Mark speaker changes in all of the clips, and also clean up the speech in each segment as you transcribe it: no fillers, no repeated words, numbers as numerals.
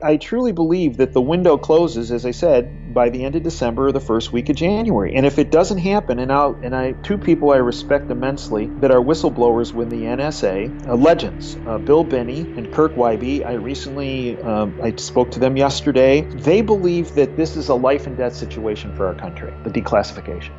Speaker 1: I truly believe that the window closes, as I said, by the end of December or the first week of January. And if it doesn't happen, two people I respect immensely that are whistleblowers with the NSA, legends, Bill Binney and Kirk Wybie. I spoke to them yesterday. They believe that this is a life and death situation for our country, the declassification.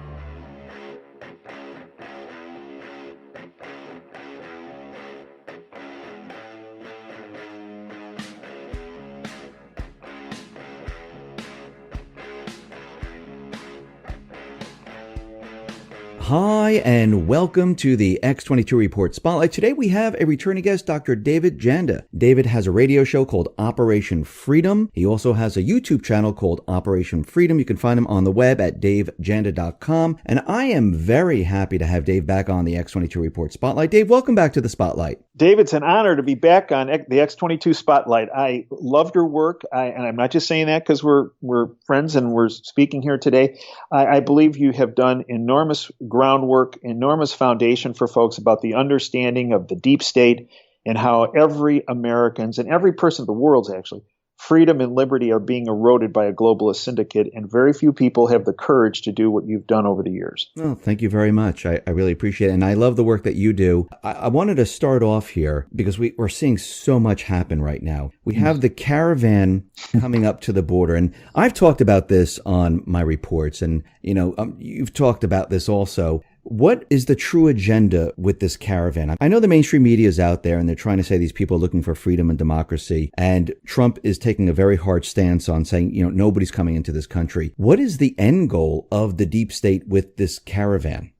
Speaker 2: Hi, and welcome to the X22 Report Spotlight. Today we have a returning guest, Dr. David Janda. David has a radio show called Operation Freedom. He also has a YouTube channel called Operation Freedom. You can find him on the web at davejanda.com. And I am very happy to have Dave back on the X22 Report Spotlight. Dave, welcome back to the Spotlight.
Speaker 1: Dave, it's an honor to be back on the X22 Spotlight. I love your work, and I'm not just saying that because we're friends and we're speaking here today. I believe you have done enormous groundwork, enormous foundation for folks about the understanding of the deep state and how every American's and every person in the world's actually freedom and liberty are being eroded by a globalist syndicate, and very few people have the courage to do what you've done over the years.
Speaker 2: Well, thank you very much. I really appreciate it, and I love the work that you do. I wanted to start off here because we're seeing so much happen right now. We have the caravan coming up to the border, and I've talked about this on my reports, and you've talked about this also. What is the true agenda with this caravan? I know the mainstream media is out there and they're trying to say these people are looking for freedom and democracy. And Trump is taking a very hard stance on saying, nobody's coming into this country. What is the end goal of the deep state with this caravan?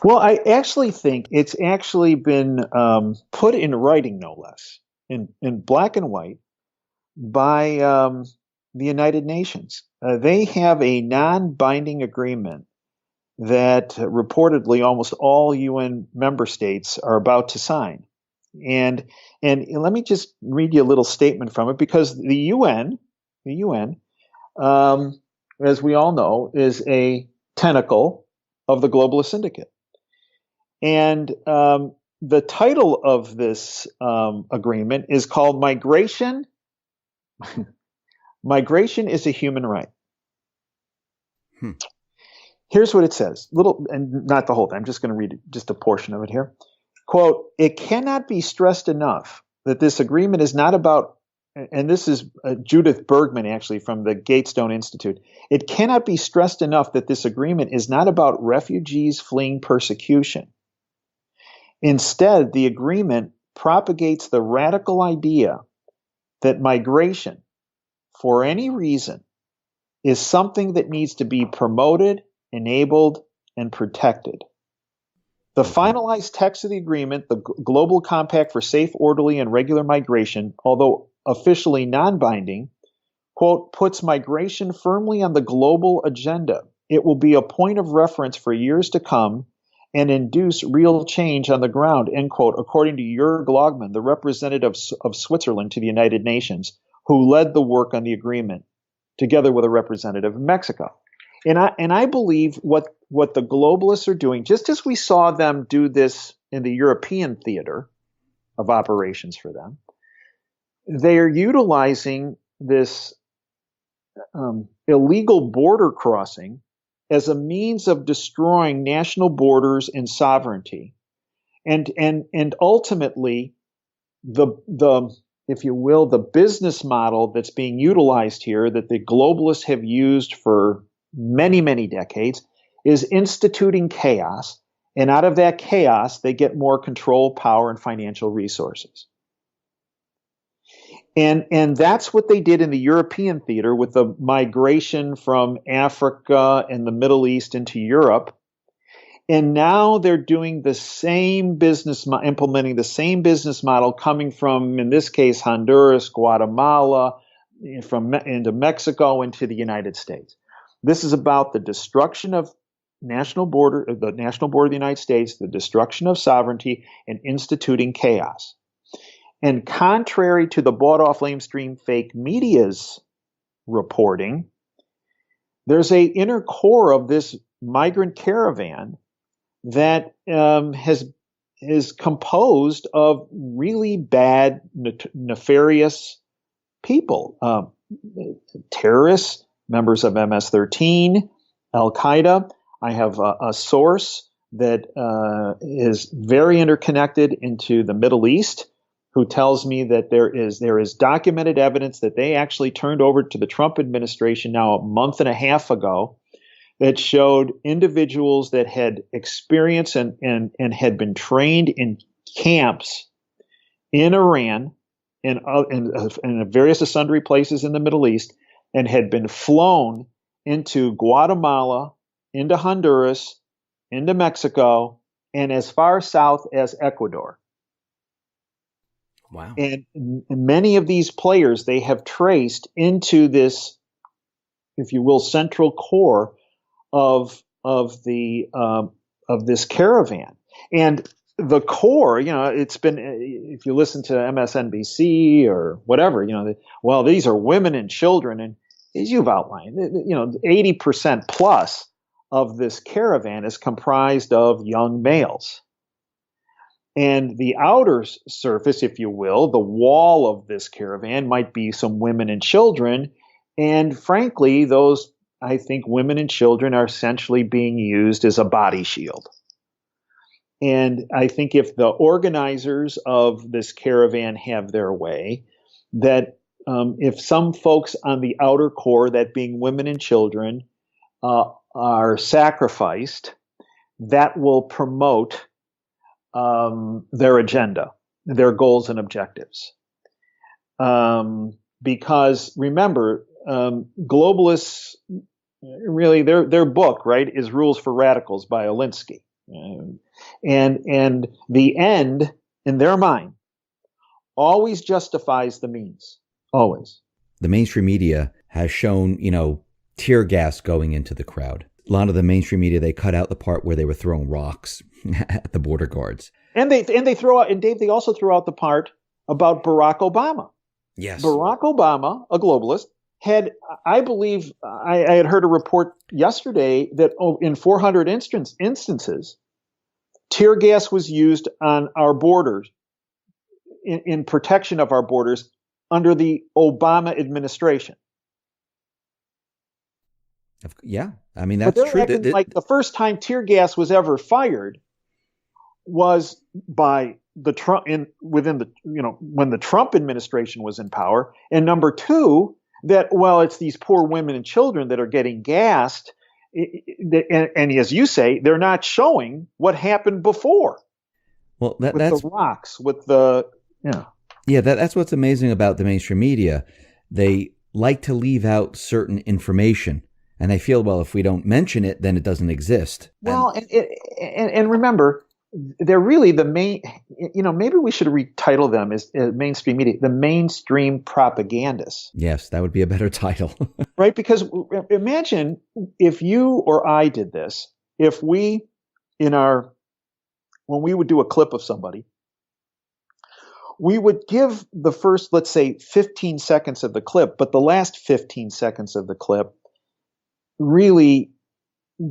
Speaker 1: Well, I actually think it's actually been put in writing, no less, in black and white by the United Nations. They have a non-binding agreement that reportedly almost all UN member states are about to sign. And let me just read you a little statement from it, because the UN, as we all know, is a tentacle of the globalist syndicate. And the title of this agreement is called Migration. Migration is a human right. Here's what it says, and not the whole thing. I'm just going to read just a portion of it here. Quote, "It cannot be stressed enough that this agreement is not about," and this is Judith Bergman, actually, from the Gatestone Institute. "It cannot be stressed enough that this agreement is not about refugees fleeing persecution. Instead, the agreement propagates the radical idea that migration, for any reason, is something that needs to be promoted, enabled, and protected. The finalized text of the agreement, the Global Compact for Safe, Orderly, and Regular Migration, although officially non-binding, quote, puts migration firmly on the global agenda. It will be a point of reference for years to come and induce real change on the ground," end quote, according to Jörg Logman, the representative of Switzerland to the United Nations, who led the work on the agreement, together with a representative of Mexico. And I believe what the globalists are doing, just as we saw them do this in the European theater of operations for them, they are utilizing this illegal border crossing as a means of destroying national borders and sovereignty, and ultimately the if you will, the business model that's being utilized here, that the globalists have used for many, many decades, is instituting chaos. And out of that chaos, they get more control, power, and financial resources. And that's what they did in the European theater with the migration from Africa and the Middle East into Europe. And now they're doing the same implementing the same business model coming from, in this case, Honduras, Guatemala, into Mexico, into the United States. This is about the destruction of the national border of the United States, the destruction of sovereignty, and instituting chaos. And contrary to the bought-off lamestream fake media's reporting, there's a inner core of this migrant caravan that is composed of really bad, nefarious people, terrorists, members of MS-13, Al-Qaeda. I have a source that is very interconnected into the Middle East, who tells me that there is documented evidence that they actually turned over to the Trump administration now a month and a half ago that showed individuals that had experienced and had been trained in camps in Iran and in various sundry places in the Middle East, and had been flown into Guatemala, into Honduras, into Mexico, and as far south as Ecuador.
Speaker 2: Wow.
Speaker 1: And many of these players they have traced into this, if you will, central core of this caravan. And the core, it's been, if you listen to MSNBC or whatever, well, these are women and children, and as you've outlined, 80% plus of this caravan is comprised of young males. And the outer surface, if you will, the wall of this caravan might be some women and children. And frankly, those, I think, women and children are essentially being used as a body shield. And I think if the organizers of this caravan have their way, that if some folks on the outer core, that being women and children, are sacrificed, that will promote their agenda, their goals and objectives. Because remember, globalists, really, their book, right, is Rules for Radicals by Alinsky. And the end, in their mind, always justifies the means. Always.
Speaker 2: The mainstream media has shown, tear gas going into the crowd. A lot of the mainstream media, they cut out the part where they were throwing rocks at the border guards.
Speaker 1: And they throw out, and Dave, they also threw out the part about Barack Obama.
Speaker 2: Yes.
Speaker 1: Barack Obama, a globalist, had, I believe, I had heard a report yesterday that in 400 instances, tear gas was used on our borders, in protection of our borders under the Obama administration.
Speaker 2: Yeah, I mean, that's true.
Speaker 1: Like the first time tear gas was ever fired was by the Trump when the Trump administration was in power. And number two, that, well, it's these poor women and children that are getting gassed. And as you say, they're not showing what happened before.
Speaker 2: Well,
Speaker 1: that's the rocks, with the,
Speaker 2: Yeah, that's what's amazing about the mainstream media. They like to leave out certain information. And they feel, well, if we don't mention it, then it doesn't exist.
Speaker 1: Well, and remember, they're really the main, maybe we should retitle them as mainstream media, the mainstream propagandists.
Speaker 2: Yes, that would be a better title.
Speaker 1: Right? Because imagine if you or I did this, if we, when we would do a clip of somebody, we would give the first, let's say, 15 seconds of the clip, but the last 15 seconds of the clip really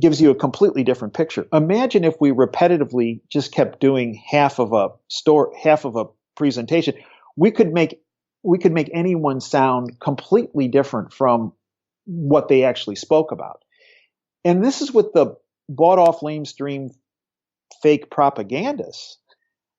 Speaker 1: gives you a completely different picture. Imagine if we repetitively just kept doing half of a presentation. We could make anyone sound completely different from what they actually spoke about. And this is what the bought off lamestream fake propagandists,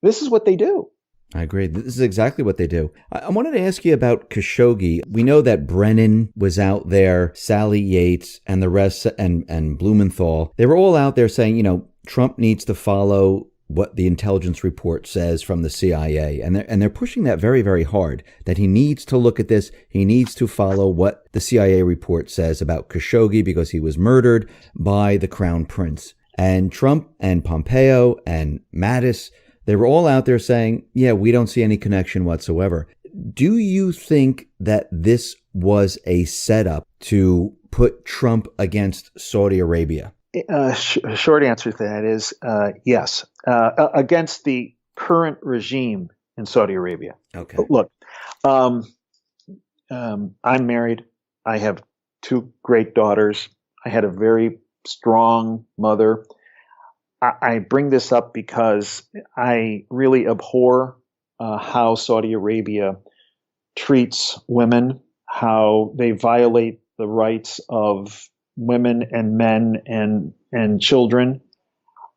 Speaker 1: this is what they do.
Speaker 2: I agree. This is exactly what they do. I wanted to ask you about Khashoggi. We know that Brennan was out there, Sally Yates, and the rest, and Blumenthal. They were all out there saying, Trump needs to follow what the intelligence report says from the CIA. And they're pushing that very, very hard, that he needs to look at this. He needs to follow what the CIA report says about Khashoggi because he was murdered by the Crown Prince. And Trump and Pompeo and Mattis, they were all out there saying, yeah, we don't see any connection whatsoever. Do you think that this was a setup to put Trump against Saudi Arabia?
Speaker 1: Short answer to that is yes, against the current regime in Saudi Arabia.
Speaker 2: Okay.
Speaker 1: Look, I'm married. I have two great daughters. I had a very strong mother. I bring this up because I really abhor how Saudi Arabia treats women, how they violate the rights of women and men and children.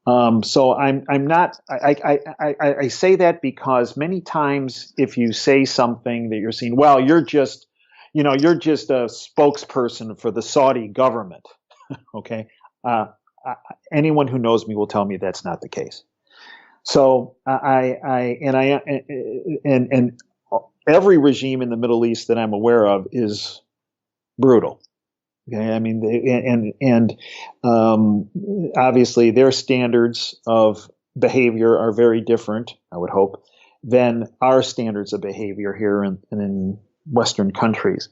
Speaker 1: So I'm not. I say that because many times if you say something that you're seeing, well, you're just a spokesperson for the Saudi government. Okay, uh, anyone who knows me will tell me that's not the case. So and every regime in the Middle East that I'm aware of is brutal. Okay, I mean, obviously their standards of behavior are very different, I would hope, than our standards of behavior here in Western countries.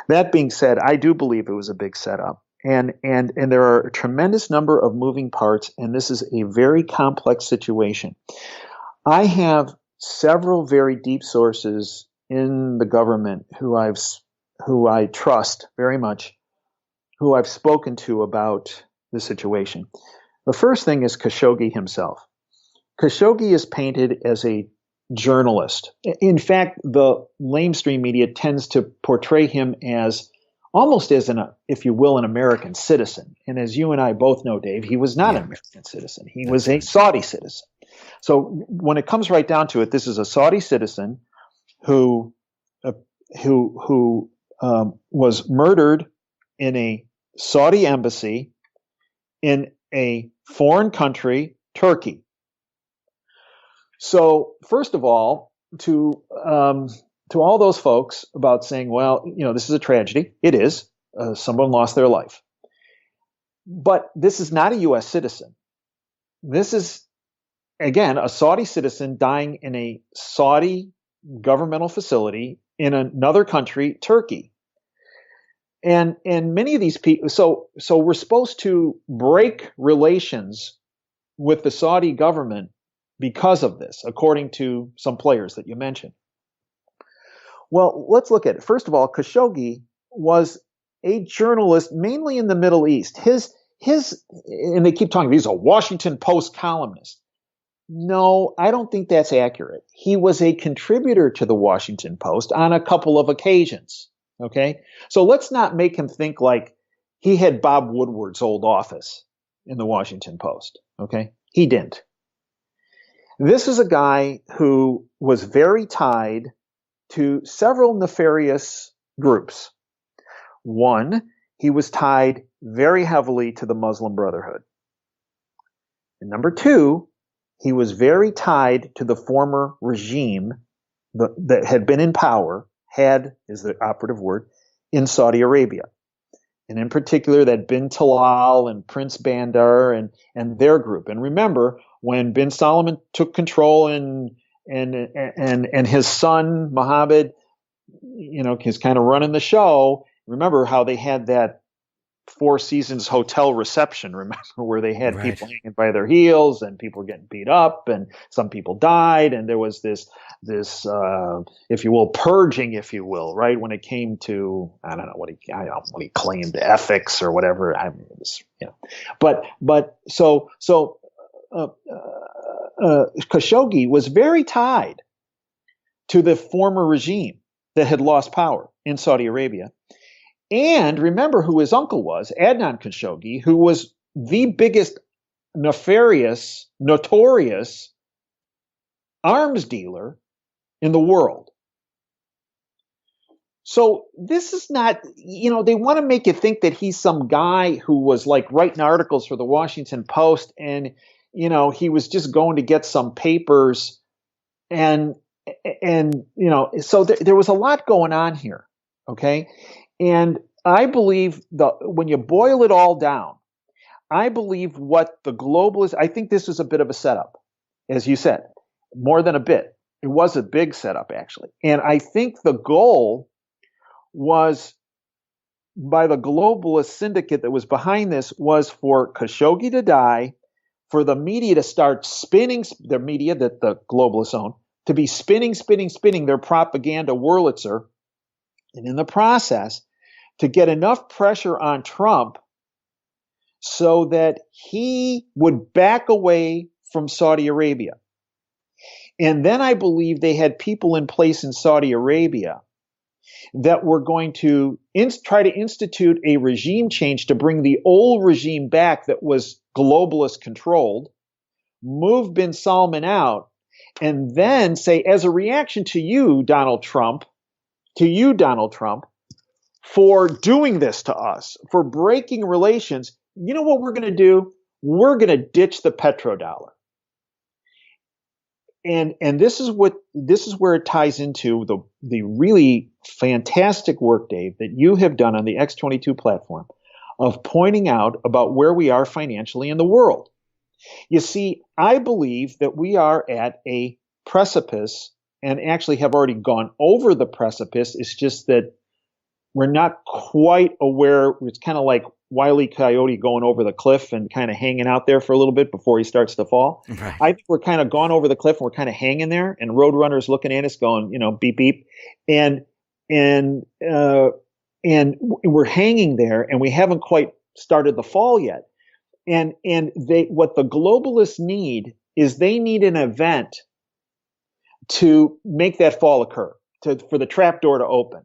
Speaker 1: That being said, I do believe it was a big setup, and there are a tremendous number of moving parts, and this is a very complex situation. I have several very deep sources in the government who I trust very much, who I've spoken to about the situation. The first thing is Khashoggi himself. Khashoggi is painted as a journalist. In fact, the lamestream media tends to portray him as almost as if you will, an American citizen. And as you and I both know, Dave, he was not an American citizen. He was a Saudi citizen. So when it comes right down to it, this is a Saudi citizen who was murdered in a Saudi embassy in a foreign country, Turkey. So first of all, to all those folks about saying, well, this is a tragedy. It is. Someone lost their life. But this is not a U.S. citizen. This is, again, a Saudi citizen dying in a Saudi governmental facility in another country, Turkey. And many of these people, so we're supposed to break relations with the Saudi government because of this, according to some players that you mentioned. Well, let's look at it. First of all, Khashoggi was a journalist mainly in the Middle East. And they keep talking, he's a Washington Post columnist. No, I don't think that's accurate. He was a contributor to the Washington Post on a couple of occasions. Okay, so let's not make him think like he had Bob Woodward's old office in the Washington Post. Okay, he didn't. This is a guy who was very tied to several nefarious groups. One, he was tied very heavily to the Muslim Brotherhood. And number two, he was very tied to the former regime that had been in power, had is the operative word, in Saudi Arabia. And in particular, that bin Talal and Prince Bandar and their group. And remember, when bin Salman took control and his son, Mohammed, is kind of running the show, remember how they had that Four Seasons hotel reception, remember, where they had people hanging by their heels and people were getting beat up and some people died. And there was this, if you will, purging, if you will, right? When it came to, I don't know what he claimed, ethics or whatever. Khashoggi was very tied to the former regime that had lost power in Saudi Arabia. And remember who his uncle was, Adnan Khashoggi, who was the biggest notorious arms dealer in the world. So this is not, they want to make you think that he's some guy who was like writing articles for the Washington Post and, he was just going to get some papers and so there was a lot going on here. Okay. And I believe when you boil it all down, I believe what the globalists, I think this was a bit of a setup, as you said, more than a bit. It was a big setup, actually. And I think the goal was, by the globalist syndicate that was behind this, was for Khashoggi to die, for the media to start spinning, the media that the globalists own, to be spinning their propaganda Wurlitzer, and in the process, to get enough pressure on Trump so that he would back away from Saudi Arabia. And then I believe they had people in place in Saudi Arabia that were going to try to institute a regime change to bring the old regime back that was globalist controlled, move bin Salman out, and then say, as a reaction to you, Donald Trump, for doing this to us, for breaking relations, you know what we're going to do? We're going to ditch the petrodollar. And this is where it ties into the really fantastic work, Dave, that you have done on the X22 platform of pointing out about where we are financially in the world. You see, I believe that we are at a precipice and actually have already gone over the precipice. It's just that we're not quite aware. It's kind of like Wile E. Coyote going over the cliff and kind of hanging out there for a little bit before he starts to fall.
Speaker 2: Right.
Speaker 1: I think we're kind of gone over the cliff and we're kind of hanging there, and Roadrunner's looking at us going, beep, beep. And we're hanging there and we haven't quite started the fall yet. And what the globalists need is they need an event to make that fall occur, for the trapdoor to open.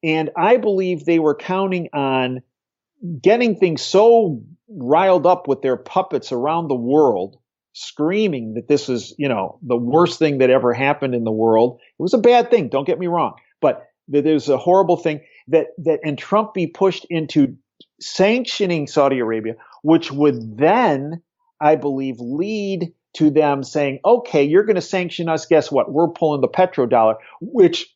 Speaker 1: And I believe they were counting on getting things so riled up with their puppets around the world, screaming that this is, the worst thing that ever happened in the world. It was a bad thing, don't get me wrong, but there's a horrible thing and Trump be pushed into sanctioning Saudi Arabia, which would then, I believe, lead to them saying, okay, you're going to sanction us. Guess what? We're pulling the petrodollar, which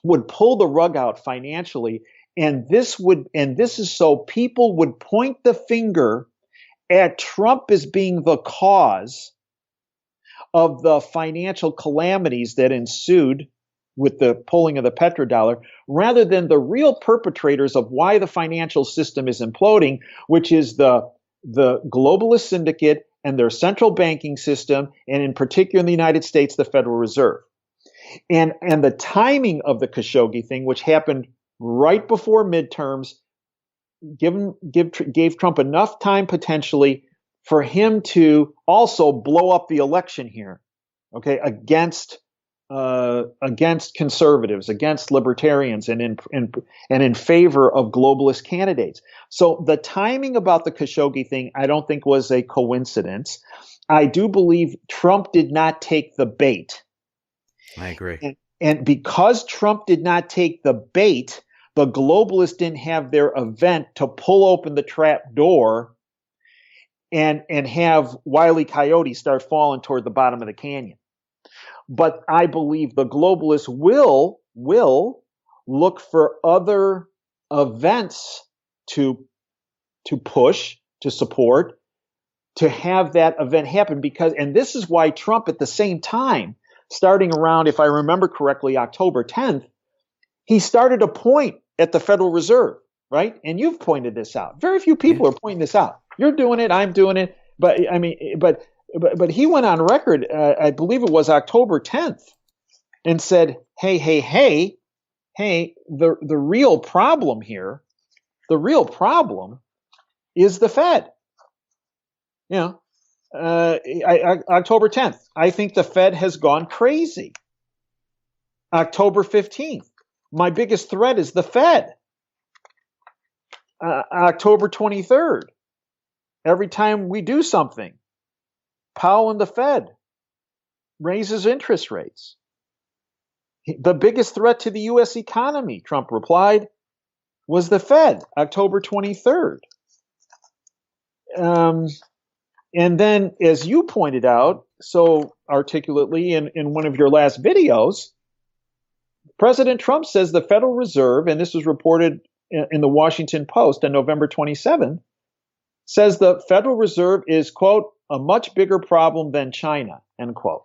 Speaker 1: would pull the rug out financially. And this is so people would point the finger at Trump as being the cause of the financial calamities that ensued with the pulling of the petrodollar, rather than the real perpetrators of why the financial system is imploding, which is the globalist syndicate and their central banking system, and in particular in the United States, the Federal Reserve. And the timing of the Khashoggi thing, which happened right before midterms, gave Trump enough time potentially for him to also blow up the election here, okay, against conservatives, against libertarians, and in favor of globalist candidates. So the timing about the Khashoggi thing, I don't think was a coincidence. I do believe Trump did not take the bait.
Speaker 2: I agree.
Speaker 1: And because Trump did not take the bait, the globalists didn't have their event to pull open the trap door and have Wile E. Coyote start falling toward the bottom of the canyon. But I believe the globalists will look for other events to push, to support, to have that event happen. And this is why Trump at the same time, starting around, if I remember correctly, October 10th, he started to point at the Federal Reserve, right? And you've pointed this out. Very few people are pointing this out. You're doing it, I'm doing it. But he went on record, I believe it was October 10th, and said, hey, the real problem here, is the Fed. October 10th, I think the Fed has gone crazy. October 15th, my biggest threat is the Fed. October 23rd, every time we do something, Powell and the Fed raises interest rates. The biggest threat to the U.S. economy, Trump replied, was the Fed, October 23rd. And then, as you pointed out so articulately in one of your last videos, President Trump says the Federal Reserve, and this was reported in the Washington Post on November 27th, says the Federal Reserve is, quote, a much bigger problem than China, end quote.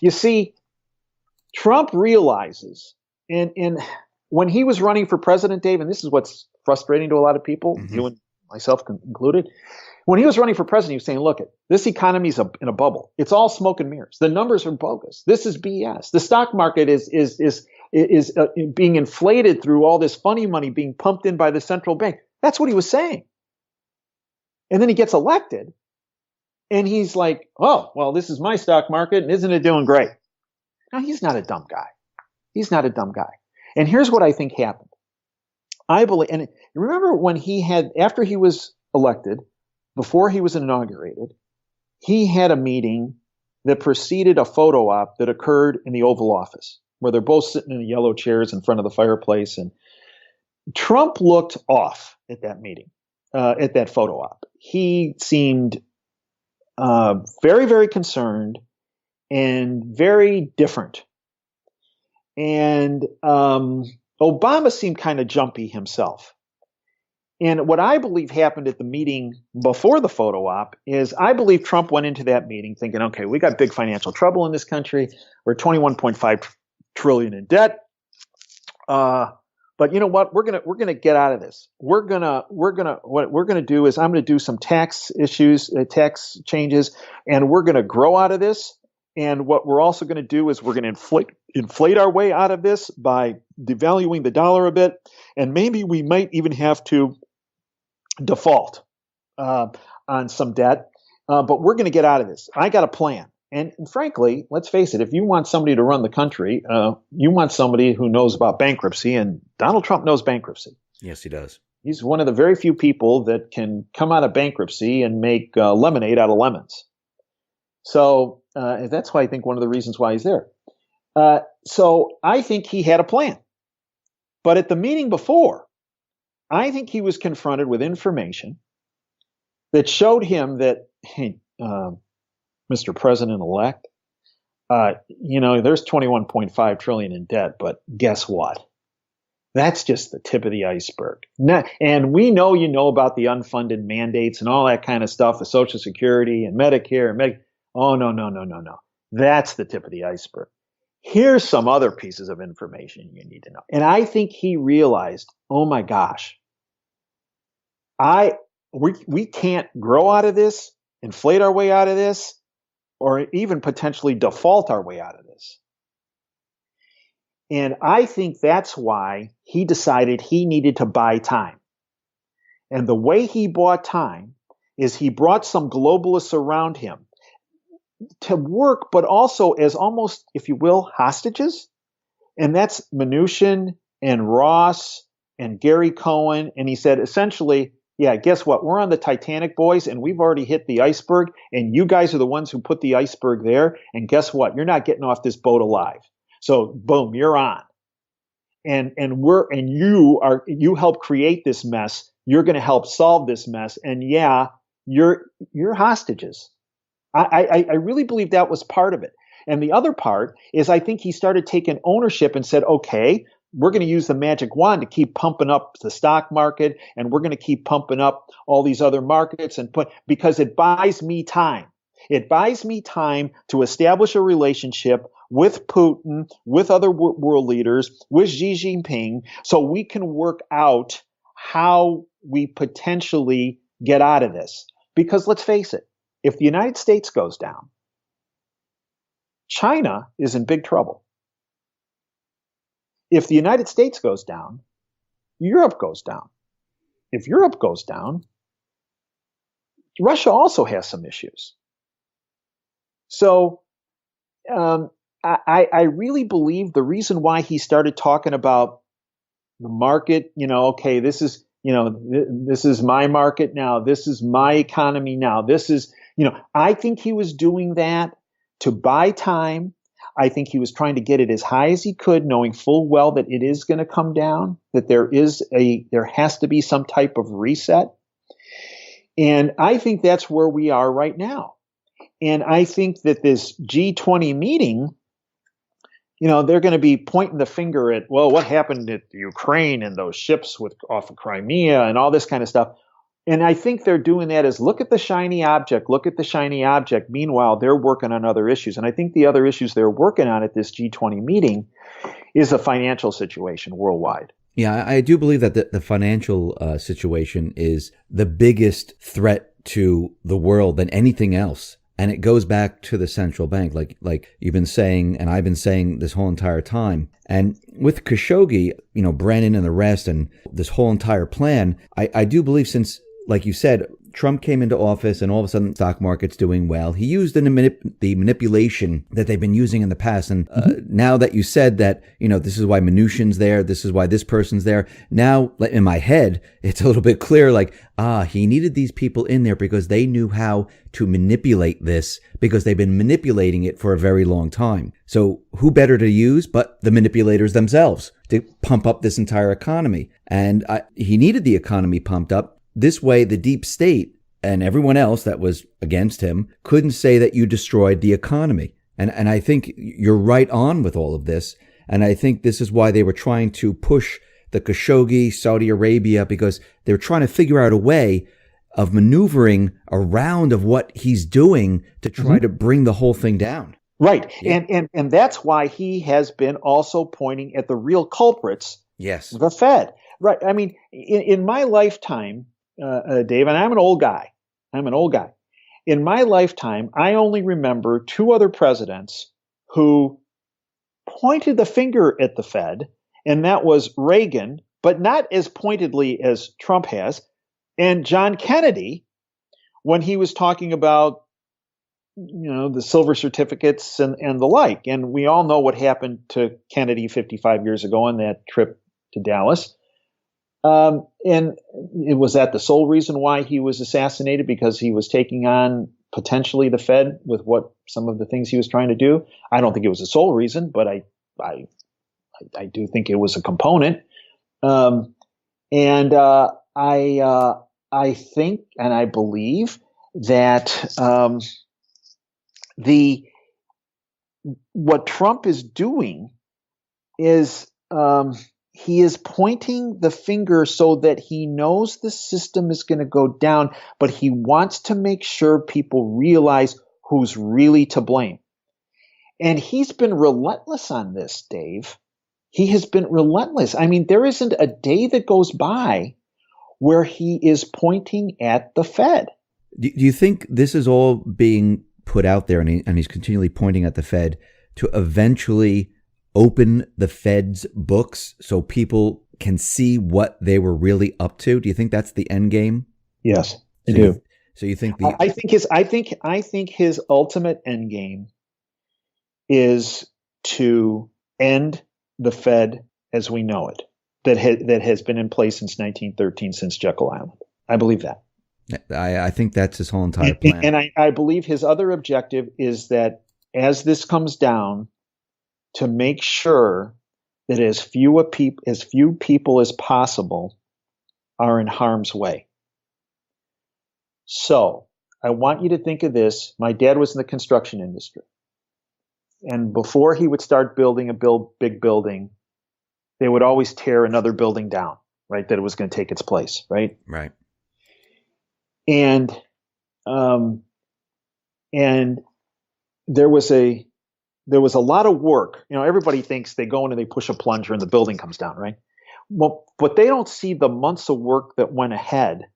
Speaker 1: You see, Trump realizes, and when he was running for president, Dave, and this is what's frustrating to a lot of people, you and myself included, when he was running for president, he was saying, look, this economy is in a bubble. It's all smoke and mirrors. The numbers are bogus. This is BS. The stock market is being inflated through all this funny money being pumped in by the central bank. That's what he was saying. And then he gets elected, and he's like, oh, well, this is my stock market, and isn't it doing great? Now, he's not a dumb guy. He's not a dumb guy. And here's what I think happened. I believe, and remember when after he was elected, before he was inaugurated, he had a meeting that preceded a photo op that occurred in the Oval Office, where they're both sitting in the yellow chairs in front of the fireplace. And Trump looked off at that meeting, at that photo op. He seemed very, very concerned and very different. And Obama seemed kind of jumpy himself. And what I believe happened at the meeting before the photo op is I believe Trump went into that meeting thinking, okay, we got big financial trouble in this country. We're 21.5 trillion in debt. But you know what? We're gonna get out of this. What we're gonna do is I'm gonna do some tax changes, and we're gonna grow out of this. And what we're also gonna do is we're gonna inflate our way out of this by devaluing the dollar a bit, and maybe we might even have to default on some debt. But we're gonna get out of this. I got a plan. And frankly, let's face it, if you want somebody to run the country, you want somebody who knows about bankruptcy, and Donald Trump knows bankruptcy.
Speaker 2: Yes, he does.
Speaker 1: He's one of the very few people that can come out of bankruptcy and make lemonade out of lemons. So that's why I think one of the reasons why he's there. So I think he had a plan. But at the meeting before, I think he was confronted with information that showed him that, hey, Mr. President-elect, there's 21.5 trillion in debt, but guess what? That's just the tip of the iceberg. And we know you know about the unfunded mandates and all that kind of stuff, the Social Security and Medicare and Oh, no. That's the tip of the iceberg. Here's some other pieces of information you need to know. And I think he realized, oh my gosh, we can't grow out of this, inflate our way out of this, or even potentially default our way out of this. And I think that's why he decided he needed to buy time. And the way he bought time is he brought some globalists around him to work, but also as almost, if you will, hostages. And that's Mnuchin and Ross and Gary Cohen. And he said, essentially, yeah, guess what? We're on the Titanic, boys, and we've already hit the iceberg, and you guys are the ones who put the iceberg there. And guess what? You're not getting off this boat alive. So boom, you're on. And you help create this mess. You're going to help solve this mess. And yeah, you're hostages. I really believe that was part of it. And the other part is I think he started taking ownership and said, okay, we're going to use the magic wand to keep pumping up the stock market, and we're going to keep pumping up all these other markets because it buys me time. It buys me time to establish a relationship with Putin, with other world leaders, with Xi Jinping, so we can work out how we potentially get out of this. Because let's face it, if the United States goes down, China is in big trouble. If the United States goes down, Europe goes down. If Europe goes down, Russia also has some issues. So I really believe the reason why he started talking about the market, okay, this is my market now. This is my economy now. This is, I think he was doing that to buy time. I think he was trying to get it as high as he could, knowing full well that it is going to come down, that there has to be some type of reset. And I think that's where we are right now. And I think that this G20 meeting, they're going to be pointing the finger at, well, what happened at Ukraine and those ships off of Crimea and all this kind of stuff. And I think they're doing that as look at the shiny object. Meanwhile, they're working on other issues. And I think the other issues they're working on at this G20 meeting is the financial situation worldwide.
Speaker 2: Yeah, I do believe that the financial situation is the biggest threat to the world than anything else. And it goes back to the central bank, like you've been saying, and I've been saying this whole entire time. And with Khashoggi, Brennan and the rest, and this whole entire plan, I do believe, since, like you said, Trump came into office and all of a sudden the stock market's doing well. He used the manipulation that they've been using in the past. And now that you said that, this is why Mnuchin's there, this is why this person's there. Now, in my head, it's a little bit clear, like, he needed these people in there because they knew how to manipulate this, because they've been manipulating it for a very long time. So who better to use but the manipulators themselves to pump up this entire economy? And he needed the economy pumped up. This way, the deep state and everyone else that was against him couldn't say that you destroyed the economy. And I think you're right on with all of this. And I think this is why they were trying to push the Khashoggi, Saudi Arabia, because they were trying to figure out a way of maneuvering around of what he's doing to try to bring the whole thing down.
Speaker 1: Right.
Speaker 2: Yeah.
Speaker 1: And that's why he has been also pointing at the real culprits.
Speaker 2: Yes.
Speaker 1: The Fed. Right. I mean, in my lifetime, Dave, and I'm an old guy. In my lifetime, I only remember two other presidents who pointed the finger at the Fed, and that was Reagan, but not as pointedly as Trump has, and John Kennedy, when he was talking about, the silver certificates and the like. And we all know what happened to Kennedy 55 years ago on that trip to Dallas. And it was that the sole reason why he was assassinated, because he was taking on potentially the Fed with what some of the things he was trying to do. I don't think it was the sole reason, but I do think it was a component. I think and I believe that what Trump is doing is he is pointing the finger so that he knows the system is going to go down, but he wants to make sure people realize who's really to blame. And he's been relentless on this, Dave. He has been relentless. I mean, there isn't a day that goes by where he is pointing at the Fed.
Speaker 2: Do you think this is all being put out there, and he's continually pointing at the Fed to eventually open the Fed's books so people can see what they were really up to? Do you think that's the end game?
Speaker 1: Yes, I do.
Speaker 2: So you think
Speaker 1: I think his ultimate end game is to end the Fed as we know it, that has been in place since 1913, since Jekyll Island. I believe that.
Speaker 2: I think that's his whole entire plan.
Speaker 1: And I believe his other objective is that as this comes down, to make sure that as few people as possible are in harm's way. So I want you to think of this. My dad was in the construction industry. And before he would start building a big building, they would always tear another building down, right? That it was going to take its place, right?
Speaker 2: Right.
Speaker 1: And there was a lot of work. Everybody thinks they go in and they push a plunger and the building comes down, right? Well, but they don't see the months of work that went ahead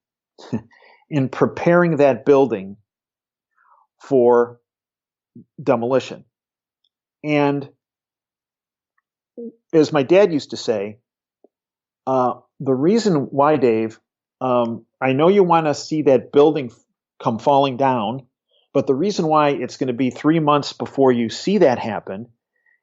Speaker 1: in preparing that building for demolition. And as my dad used to say, the reason why, Dave, I know you want to see that building come falling down, but the reason why it's going to be 3 months before you see that happen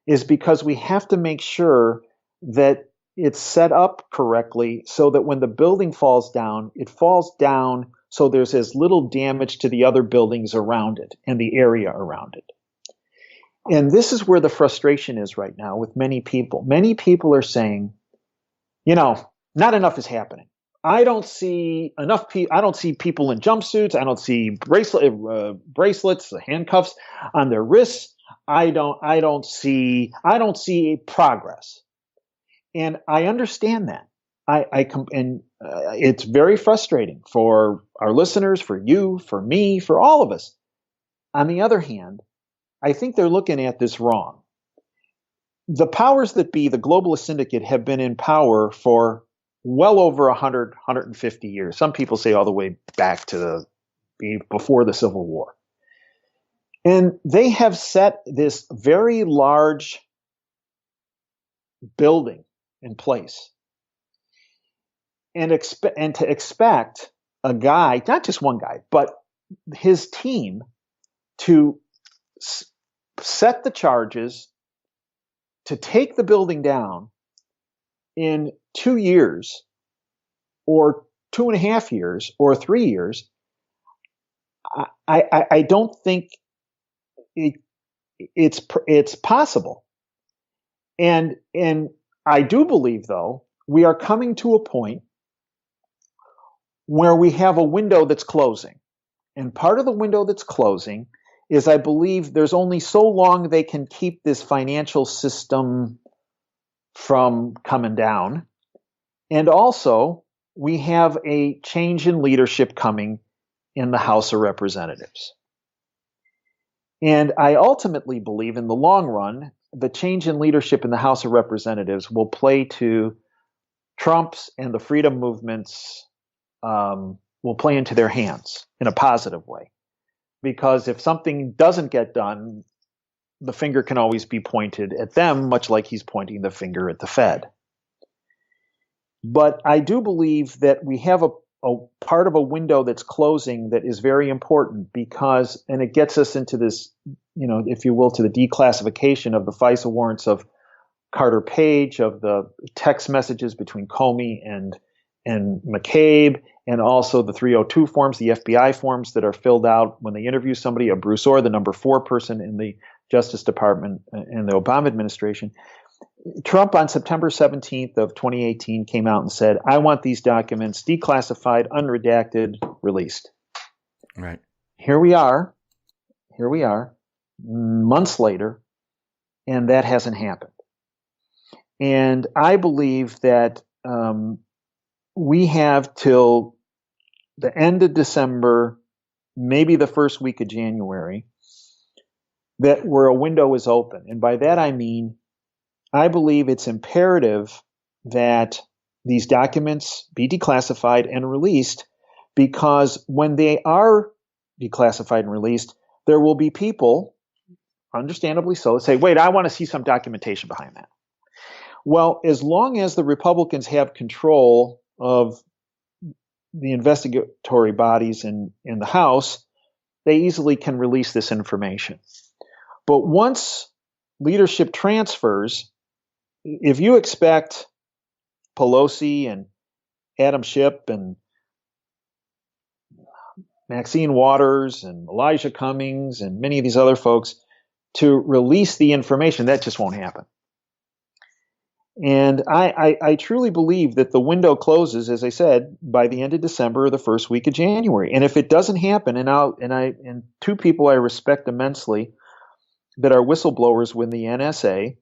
Speaker 1: is because we have to make sure that it's set up correctly so that when the building falls down, it falls down so there's as little damage to the other buildings around it and the area around it. And this is where the frustration is right now with many people. Many people are saying, not enough is happening. I don't see enough people. I don't see people in jumpsuits. I don't see bracelets, handcuffs on their wrists. I don't see progress. And I understand that. It's very frustrating for our listeners, for you, for me, for all of us. On the other hand, I think they're looking at this wrong. The powers that be, the globalist syndicate, have been in power for well over 100, 150 years. Some people say all the way back to before the Civil War. And they have set this very large building in place. And to expect a guy, not just one guy, but his team to set the charges to take the building down in 2 years or 2.5 years or 3 years, I don't think it's possible. And I do believe, though, we are coming to a point where we have a window that's closing. And part of the window that's closing is, I believe, there's only so long they can keep this financial system from coming down. And also, we have a change in leadership coming in the House of Representatives. And I ultimately believe, in the long run, the change in leadership in the House of Representatives will play to Trump's and the freedom movements, will play into their hands in a positive way. Because if something doesn't get done, the finger can always be pointed at them, much like he's pointing the finger at the Fed. But I do believe that we have a part of a window that's closing that is very important, because, and it gets us into this, if you will, to the declassification of the FISA warrants of Carter Page, of the text messages between Comey and McCabe, and also the 302 forms, the FBI forms that are filled out when they interview somebody, a Bruce Orr, the number 4 person in the Justice Department in the Obama administration. Trump on September 17th of 2018 came out and said, I want these documents declassified, unredacted, released.
Speaker 2: Right.
Speaker 1: Here we are, months later, and that hasn't happened. And I believe that we have till the end of December, maybe the first week of January, that where a window is open. And by that I mean, I believe it's imperative that these documents be declassified and released, because when they are declassified and released, there will be people, understandably so, that say, wait, I want to see some documentation behind that. Well, as long as the Republicans have control of the investigatory bodies in the House, they easily can release this information. But once leadership transfers, if you expect Pelosi and Adam Schiff and Maxine Waters and Elijah Cummings and many of these other folks to release the information, that just won't happen. And I truly believe that the window closes, as I said, by the end of December or the first week of January. And if it doesn't happen, and two people I respect immensely that are whistleblowers with the NSA,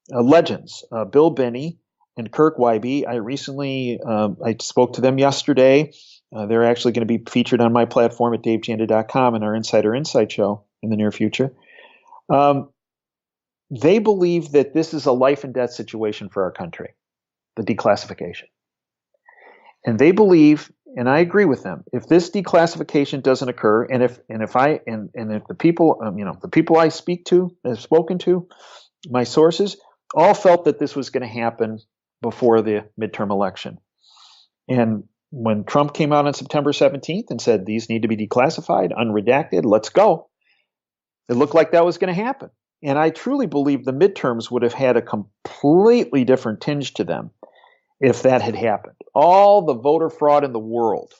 Speaker 1: legends, Bill Binney and Kirk Wybie. I spoke to them yesterday. They're actually going to be featured on my platform at DaveJanda.com in our Insider Insight show in the near future. They believe that this is a life and death situation for our country, the declassification. And they believe, and I agree with them, if this declassification doesn't occur, and if the people, the people I speak to, have spoken to, my sources, all felt that this was going to happen before the midterm election. And when Trump came out on September 17th and said, these need to be declassified, unredacted, let's go, it looked like that was going to happen. And I truly believe the midterms would have had a completely different tinge to them if that had happened. All the voter fraud in the world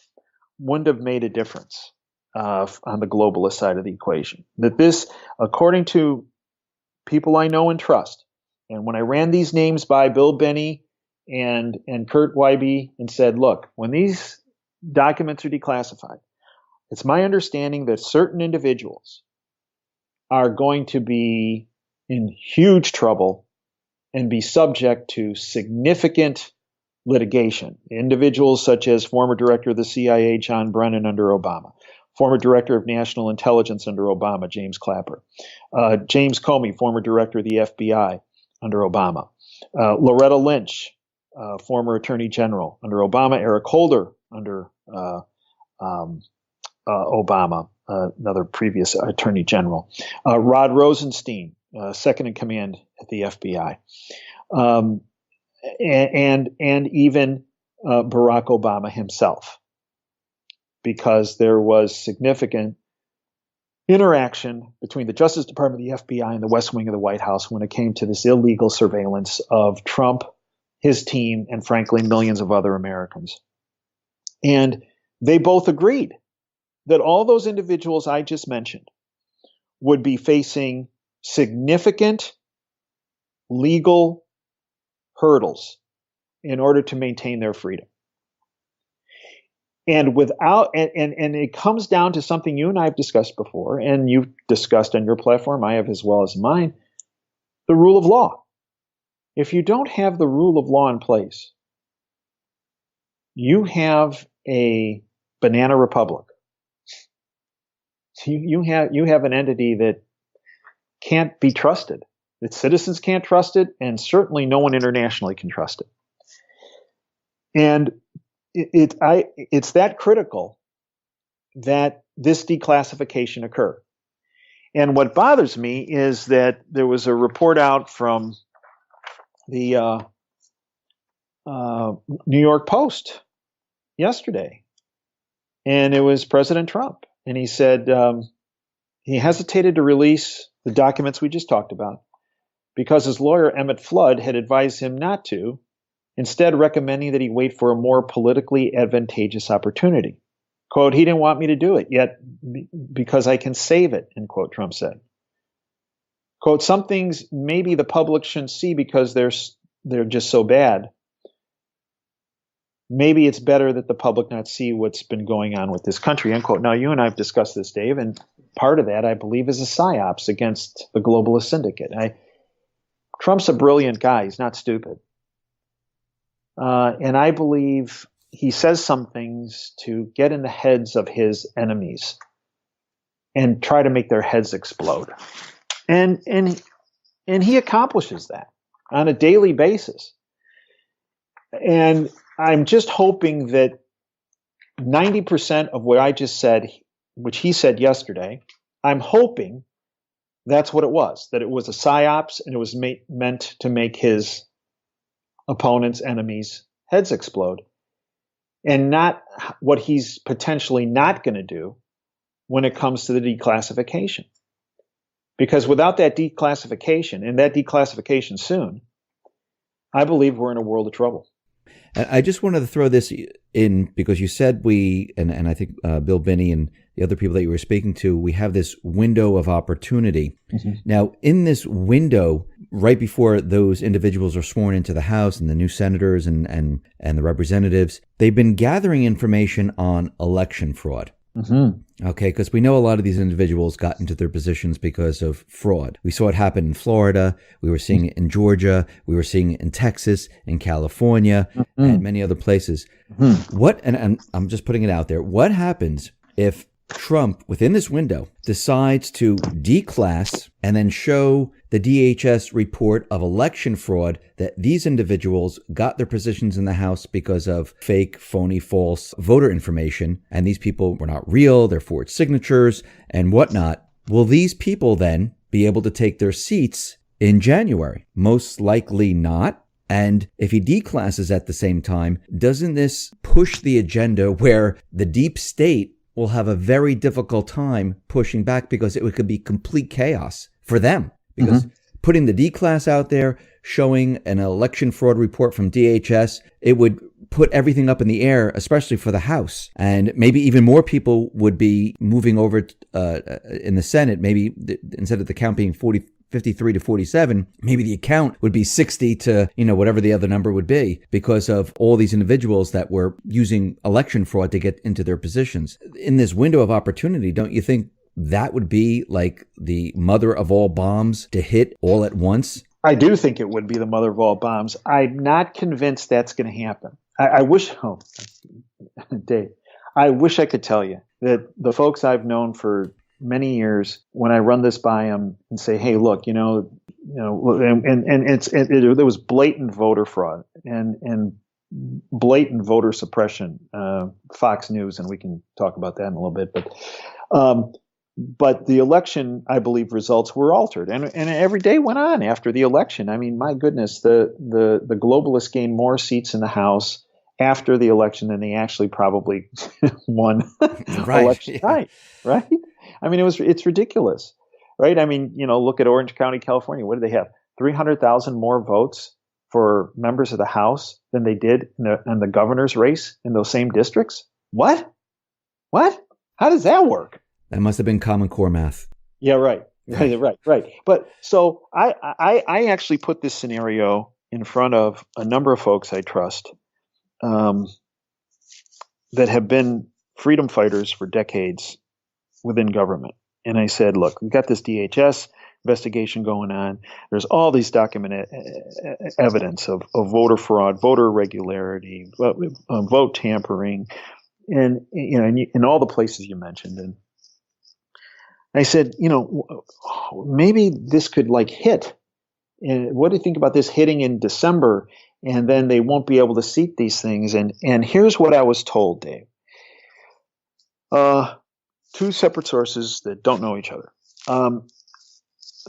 Speaker 1: wouldn't have made a difference on the globalist side of the equation. That this, according to people I know and trust, and when I ran these names by Bill Binney and Kurt Wybie and said, look, when these documents are declassified, it's my understanding that certain individuals are going to be in huge trouble and be subject to significant litigation. Individuals such as former director of the CIA, John Brennan, under Obama, former director of national intelligence under Obama, James Clapper, James Comey, former director of the FBI under Obama, Loretta Lynch, former attorney general under Obama, Eric Holder under Obama, another previous attorney general, Rod Rosenstein, second in command at the FBI, and even Barack Obama himself. because there was significant interaction between the Justice Department, the FBI, and the West Wing of the White House when it came to this illegal surveillance of Trump, his team, and frankly, millions of other Americans. And they both agreed that all those individuals I just mentioned would be facing significant legal hurdles in order to maintain their freedom. And and it comes down to something you and I have discussed before, and you've discussed on your platform, I have as well as mine, the rule of law. If you don't have the rule of law in place, you have a banana republic. You have an entity that can't be trusted. Its citizens can't trust it, and certainly no one internationally can trust it. And it's that critical that this declassification occur. And what bothers me is that there was a report out from the New York Post yesterday, and it was President Trump. And he said he hesitated to release the documents we just talked about because his lawyer, Emmett Flood, had advised him not to, instead recommending that he wait for a more politically advantageous opportunity. Quote, he didn't want me to do it yet because I can save it, end quote, Trump said. Quote, some things maybe the public shouldn't see because they're just so bad. Maybe it's better that the public not see what's been going on with this country, end quote. Now, you and I have discussed this, Dave, and part of that, I believe, is a psyops against the globalist syndicate. Trump's a brilliant guy. He's not stupid. And I believe he says some things to get in the heads of his enemies and try to make their heads explode. And he accomplishes that on a daily basis. And I'm just hoping that 90% of what I just said, which he said yesterday, I'm hoping that's what it was, that it was a psyops and it was meant to make his opponents, enemies' heads explode, and not what he's potentially not going to do when it comes to the declassification. Because without that declassification, and that declassification soon, I believe we're in a world of trouble.
Speaker 2: I just wanted to throw this in because you said and I think Bill Binney and the other people that you were speaking to, we have this window of opportunity. Mm-hmm. Now, in this window, right before those individuals are sworn into the House and the new senators and the representatives, they've been gathering information on election fraud. Mm-hmm. Okay, because we know a lot of these individuals got into their positions because of fraud. We saw it happen in Florida. We were seeing it in Georgia. We were seeing it in Texas, in California, mm-hmm. and many other places. Mm-hmm. And I'm just putting it out there. What happens if Trump, within this window, decides to declass and then show the DHS report of election fraud that these individuals got their positions in the House because of fake, phony, false voter information, and these people were not real, they're forged signatures and whatnot? Will these people then be able to take their seats in January? Most likely not. And if he declasses at the same time, doesn't this push the agenda where the deep state will have a very difficult time pushing back because it could be complete chaos for them? Because putting the declass out there, showing an election fraud report from DHS, it would put everything up in the air, especially for the House. And maybe even more people would be moving over in the Senate. Maybe instead of the count being 53 to 47, maybe the account would be 60 to, whatever the other number would be, because of all these individuals that were using election fraud to get into their positions. In this window of opportunity, don't you think that would be like the mother of all bombs to hit all at once?
Speaker 1: I do think it would be the mother of all bombs. I'm not convinced that's going to happen. I wish, Dave, I wish I could tell you that the folks I've known for many years, when I run this by them and say, hey, look, there was blatant voter fraud and blatant voter suppression, Fox News, and we can talk about that in a little bit, but the election, I believe, results were altered, and every day went on after the election. I mean, my goodness, the globalists gained more seats in the House, after the election than they actually probably won
Speaker 2: Right.
Speaker 1: election
Speaker 2: Yeah.
Speaker 1: night, right? I mean, it's ridiculous, right? I mean, look at Orange County, California. What did they have? 300,000 more votes for members of the House than they did in the governor's race in those same districts? What? How does that work?
Speaker 2: That must have been Common Core math.
Speaker 1: Yeah, right. But so I actually put this scenario in front of a number of folks I trust that have been freedom fighters for decades within government. And I said, look, we've got this DHS investigation going on. There's all these documented evidence of voter fraud, voter irregularity, vote tampering, and in all the places you mentioned. And I said, maybe this could hit. And what do you think about this hitting in December? And then they won't be able to seat these things. And here's what I was told, Dave. Two separate sources that don't know each other.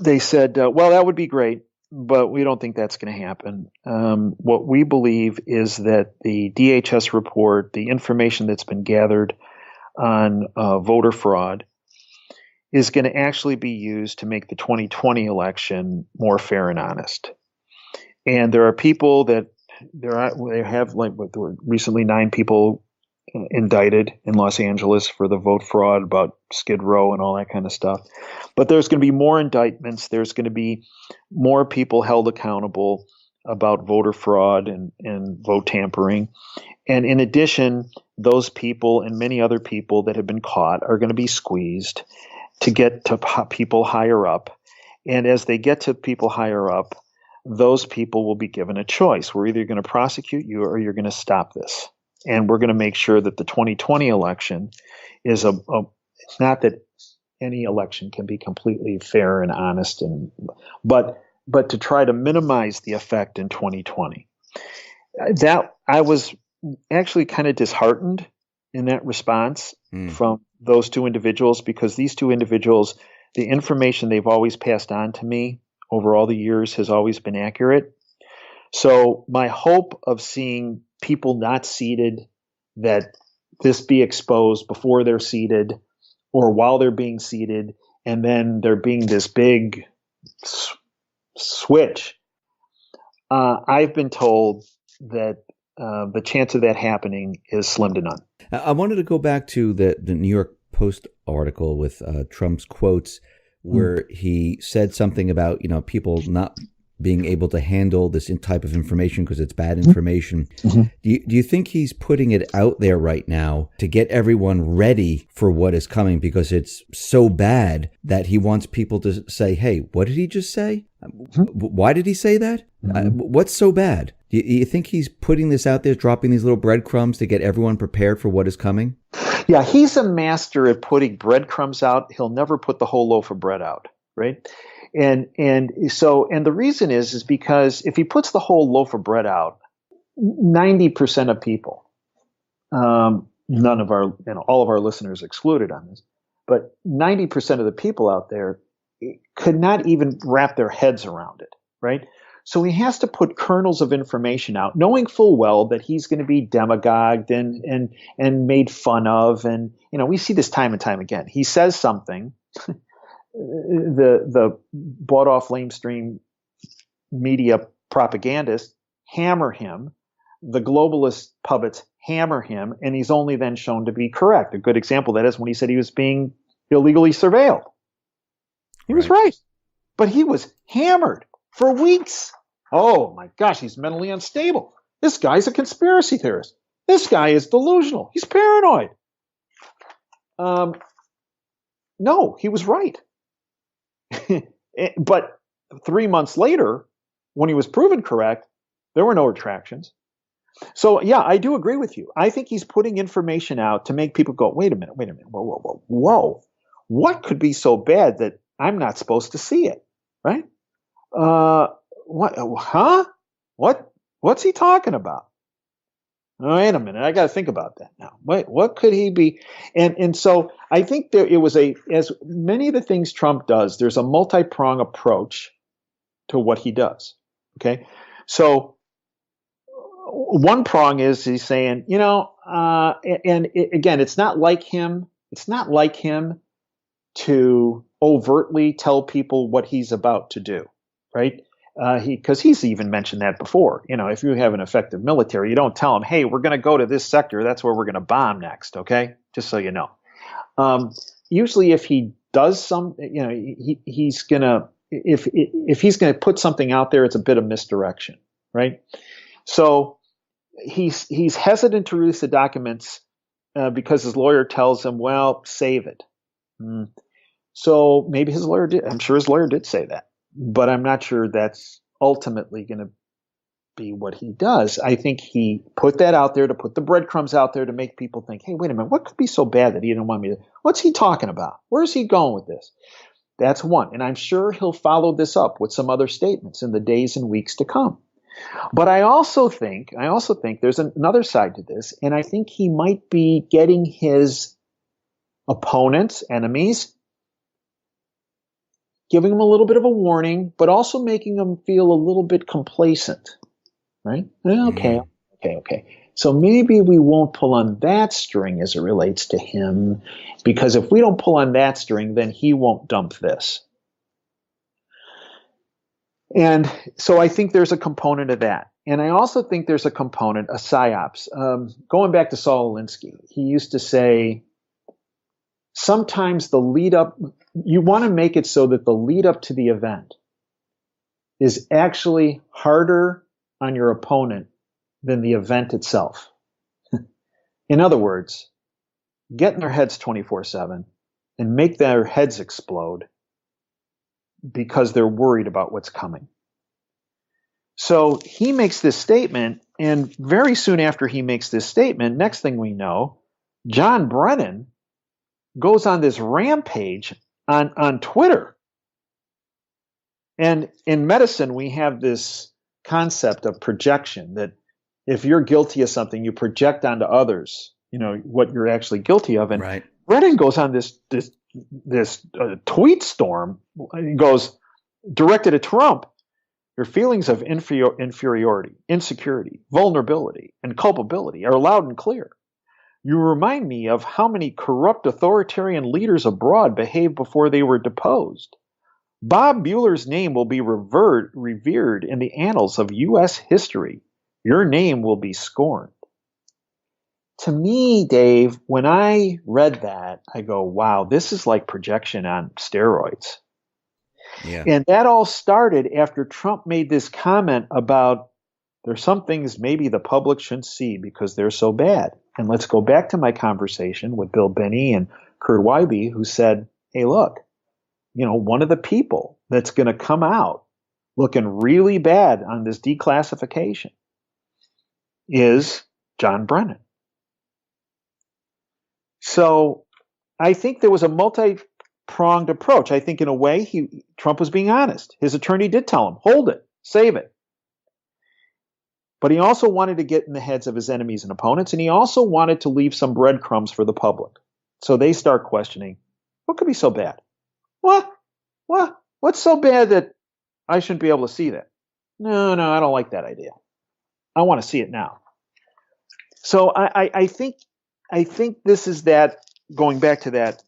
Speaker 1: They said, well, that would be great, but we don't think that's going to happen. What we believe is that the DHS report, the information that's been gathered on voter fraud, is going to actually be used to make the 2020 election more fair and honest. And there are people that they have recently 9 people indicted in Los Angeles for the vote fraud about Skid Row and all that kind of stuff. But there's going to be more indictments. There's going to be more people held accountable about voter fraud and vote tampering. And in addition, those people and many other people that have been caught are going to be squeezed to get to people higher up. And as they get to people higher up, those people will be given a choice. We're either going to prosecute you or you're going to stop this. And we're going to make sure that the 2020 election is it's not that any election can be completely fair and honest, but to try to minimize the effect in 2020. That I was actually kind of disheartened in that response from those two individuals, because these two individuals, the information they've always passed on to me over all the years has always been accurate. So my hope of seeing people not seated, that this be exposed before they're seated or while they're being seated, and then there being this big switch, I've been told that the chance of that happening is slim to none.
Speaker 2: I wanted to go back to the New York Post article with Trump's quotes, where he said something about people not being able to handle this type of information because it's bad information. Mm-hmm. Do you think he's putting it out there right now to get everyone ready for what is coming, because it's so bad that he wants people to say, hey, what did he just say? Mm-hmm. Why did he say that? Mm-hmm. What's so bad? Do you think he's putting this out there, dropping these little breadcrumbs to get everyone prepared for what is coming?
Speaker 1: Yeah, he's a master at putting breadcrumbs out. He'll never put the whole loaf of bread out, right? And the reason is because if he puts the whole loaf of bread out, 90% of people, none of our, all of our listeners excluded on this, but 90% of the people out there could not even wrap their heads around it, right? So he has to put kernels of information out, knowing full well that he's going to be demagogued and made fun of. And, we see this time and time again. He says something, the bought off lamestream media propagandists hammer him, the globalist puppets hammer him, and he's only then shown to be correct. A good example of that is when he said he was being illegally surveilled. He was right, but he was hammered for weeks. Oh my gosh, he's mentally unstable. This guy's a conspiracy theorist. This guy is delusional. He's paranoid. No, he was right. But 3 months later, when he was proven correct, there were no retractions. So yeah, I do agree with you. I think he's putting information out to make people go, wait a minute, whoa. What could be so bad that I'm not supposed to see it, right? What? Huh? What's he talking about? Oh, wait a minute, I got to think about that now. Wait, what could he be? And so I think it was as many of the things Trump does, there's a multi-prong approach to what he does. Okay, so one prong is he's saying, again, it's not like him. It's not like him to overtly tell people what he's about to do, right? Because he's even mentioned that before. If you have an effective military, you don't tell them, hey, we're going to go to this sector. That's where we're going to bomb next. Okay. Just so you know. Usually if he does he's going to, if he's going to put something out there, it's a bit of misdirection, right? So he's hesitant to release the documents because his lawyer tells him, well, save it. So maybe his lawyer did. I'm sure his lawyer did say that, but I'm not sure that's ultimately going to be what he does. I think he put that out there to put the breadcrumbs out there to make people think, hey, wait a minute, what could be so bad that he didn't want me to? What's he talking about? Where's he going with this? That's one. And I'm sure he'll follow this up with some other statements in the days and weeks to come. But I also think there's another side to this, and I think he might be getting his opponents, enemies, giving them a little bit of a warning, but also making them feel a little bit complacent, right? Okay. So maybe we won't pull on that string as it relates to him, because if we don't pull on that string, then he won't dump this. And so I think there's a component of that. And I also think there's a component, a psyops. Going back to Saul Alinsky, he used to say, sometimes the lead up, you want to make it so that the lead up to the event is actually harder on your opponent than the event itself. In other words, get in their heads 24/7 and make their heads explode because they're worried about what's coming. So he makes this statement, and very soon after he makes this statement, next thing we know, John Brennan goes on this rampage on Twitter. And in medicine, we have this concept of projection, that if you're guilty of something, you project onto others, what you're actually guilty of. And
Speaker 2: right.
Speaker 1: Brennan goes on this tweet storm. He goes, directed at Trump, your feelings of inferiority, insecurity, vulnerability, and culpability are loud and clear. You remind me of how many corrupt authoritarian leaders abroad behaved before they were deposed. Bob Mueller's name will be revered in the annals of U.S. history. Your name will be scorned. To me, Dave, when I read that, I go, wow, this is like projection on steroids.
Speaker 2: Yeah.
Speaker 1: And that all started after Trump made this comment about there's some things maybe the public shouldn't see because they're so bad. And let's go back to my conversation with Bill Binney and Kurt Wybie, who said, hey, look, one of the people that's going to come out looking really bad on this declassification is John Brennan. So I think there was a multi-pronged approach. I think in a way Trump was being honest. His attorney did tell him, hold it, save it. But he also wanted to get in the heads of his enemies and opponents, and he also wanted to leave some breadcrumbs for the public. So they start questioning, what could be so bad? What? What's so bad that I shouldn't be able to see that? No, I don't like that idea. I want to see it now. So I think this is that, going back to that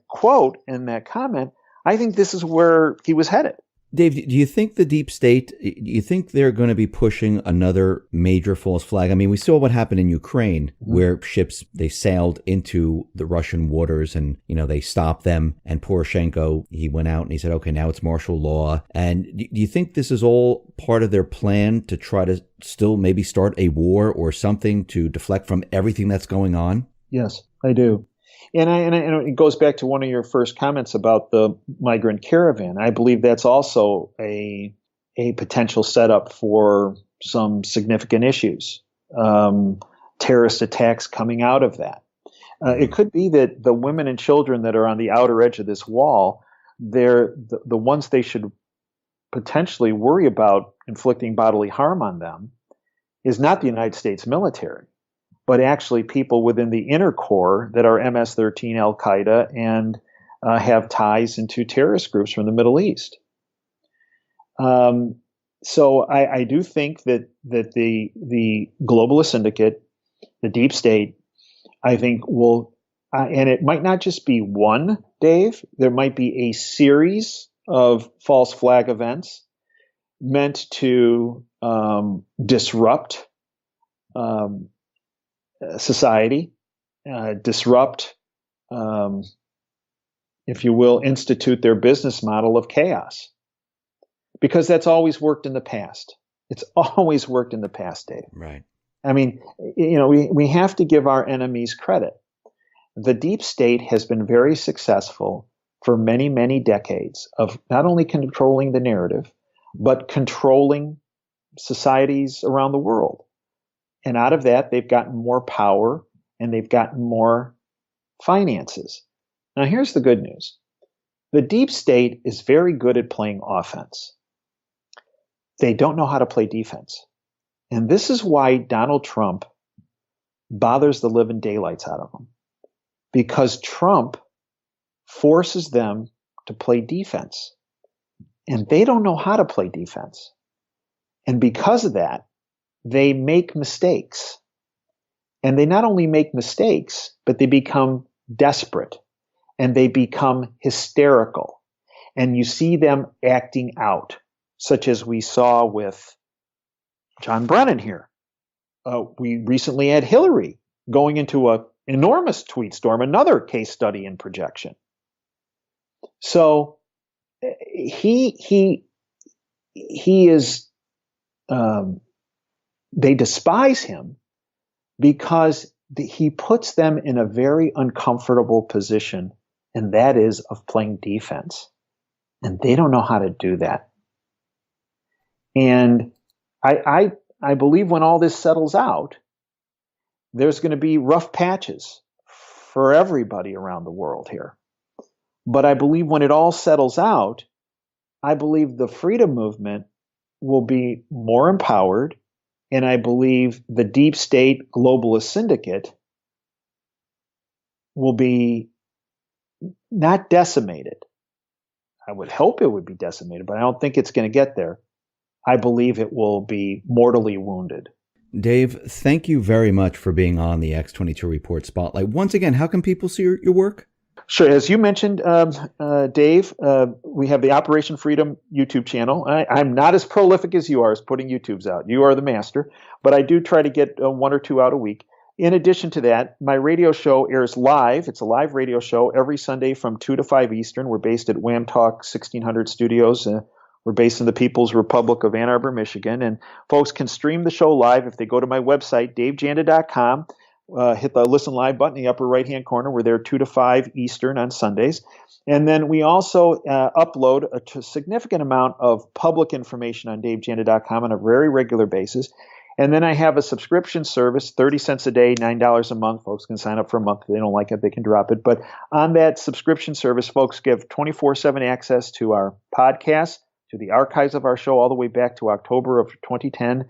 Speaker 1: quote and that comment, I think this is where he was headed.
Speaker 2: Dave, do you think the deep state, do you think they're going to be pushing another major false flag? I mean, we saw what happened in Ukraine, where ships, they sailed into the Russian waters and, they stopped them. And Poroshenko, he went out and he said, okay, now it's martial law. And do you think this is all part of their plan to try to still maybe start a war or something to deflect from everything that's going on?
Speaker 1: Yes, I do. And it goes back to one of your first comments about the migrant caravan. I believe that's also a potential setup for some significant issues, terrorist attacks coming out of that. It could be that the women and children that are on the outer edge of this wall, they're the ones they should potentially worry about inflicting bodily harm on them is not the United States military, but actually people within the inner core that are MS-13, Al-Qaeda, and have ties into terrorist groups from the Middle East. So I do think that the globalist syndicate, the deep state, I think will, and it might not just be one, Dave. There might be a series of false flag events meant to disrupt society, disrupt, if you will, institute their business model of chaos. Because that's always worked in the past. It's always worked in the past, Dave.
Speaker 2: Right.
Speaker 1: I mean, we have to give our enemies credit. The deep state has been very successful for many, many decades of not only controlling the narrative, but controlling societies around the world. And out of that, they've gotten more power and they've gotten more finances. Now, here's the good news. The deep state is very good at playing offense. They don't know how to play defense. And this is why Donald Trump bothers the living daylights out of them. Because Trump forces them to play defense. And they don't know how to play defense. And because of that, they make mistakes. And they not only make mistakes, but they become desperate. And they become hysterical. And you see them acting out, such as we saw with John Brennan here. We recently had Hillary going into an enormous tweet storm, another case study in projection. So he is, they despise him because he puts them in a very uncomfortable position, and that is of playing defense. And they don't know how to do that. And I believe when all this settles out, there's going to be rough patches for everybody around the world here. But I believe when it all settles out, I believe the freedom movement will be more empowered. And I believe the deep state globalist syndicate will be not decimated. I would hope it would be decimated, but I don't think it's going to get there. I believe it will be mortally wounded.
Speaker 2: Dave, thank you very much for being on the X22 Report Spotlight. Once again, how can people see your work?
Speaker 1: Sure. As you mentioned, Dave, we have the Operation Freedom YouTube channel. I'm not as prolific as you are as putting YouTubes out. You are the master, but I do try to get one or two out a week. In addition to that, my radio show airs live. It's a live radio show every Sunday from 2 to 5 Eastern. We're based at Wham Talk 1600 Studios. We're based in the People's Republic of Ann Arbor, Michigan. And folks can stream the show live if they go to my website, DaveJanda.com. Hit the listen live button in the upper right-hand corner. We're there 2 to 5 Eastern on Sundays. And then we also upload a significant amount of public information on DaveJanda.com on a very regular basis. And then I have a subscription service, 30 cents a day, $9 a month. Folks can sign up for a month. If they don't like it, they can drop it. But on that subscription service, folks give 24/7 access to our podcasts, to the archives of our show all the way back to October of 2010.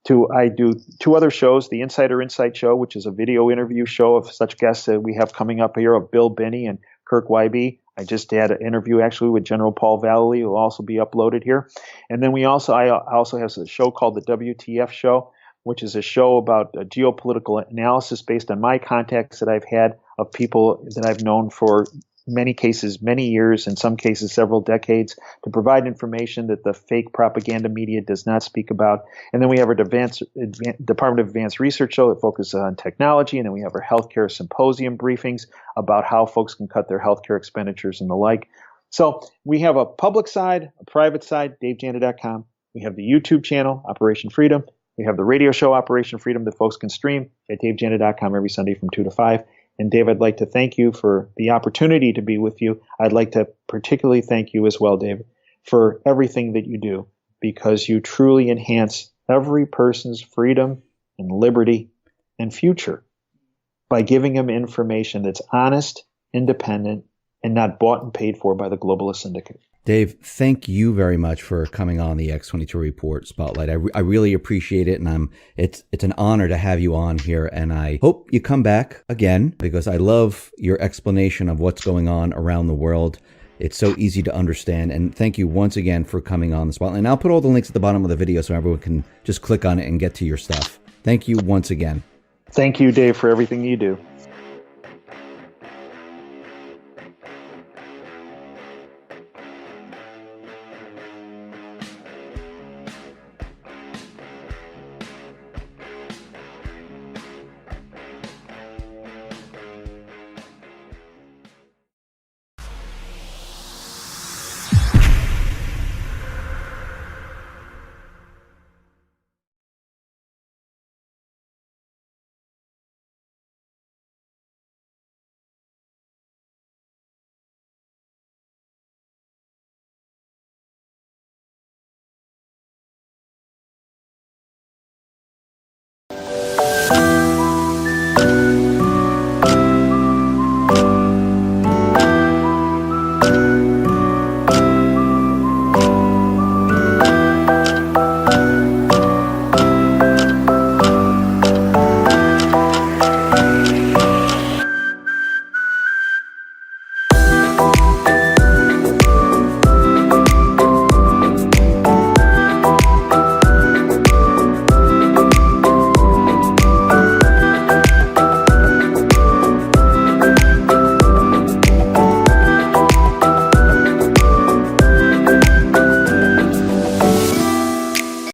Speaker 1: I do two other shows, the Insider Insight Show, which is a video interview show of such guests that we have coming up here of Bill Binney and Kirk Wybie. I just had an interview actually with General Paul Vallely, who will also be uploaded here. And then I also have a show called the WTF Show, which is a show about geopolitical analysis based on my contacts that I've had of people that I've known for many cases, many years, in some cases several decades, to provide information that the fake propaganda media does not speak about. And then we have our Department of Advanced Research show that focuses on technology. And then we have our healthcare symposium briefings about how folks can cut their healthcare expenditures and the like. So we have a public side, a private side, DaveJanda.com. We have the YouTube channel, Operation Freedom. We have the radio show, Operation Freedom, that folks can stream at DaveJanda.com every Sunday from 2 to 5. And Dave, I'd like to thank you for the opportunity to be with you. I'd like to particularly thank you as well, Dave, for everything that you do, because you truly enhance every person's freedom and liberty and future by giving them information that's honest, independent, and not bought and paid for by the globalist syndicate.
Speaker 2: Dave, thank you very much for coming on the X22 Report Spotlight. I really appreciate it, and it's an honor to have you on here, and I hope you come back again, because I love your explanation of what's going on around the world. It's so easy to understand. And thank you once again for coming on the spotlight. And I'll put all the links at the bottom of the video so everyone can just click on it and get to your stuff. Thank you once again.
Speaker 1: Thank you, Dave, for everything you do.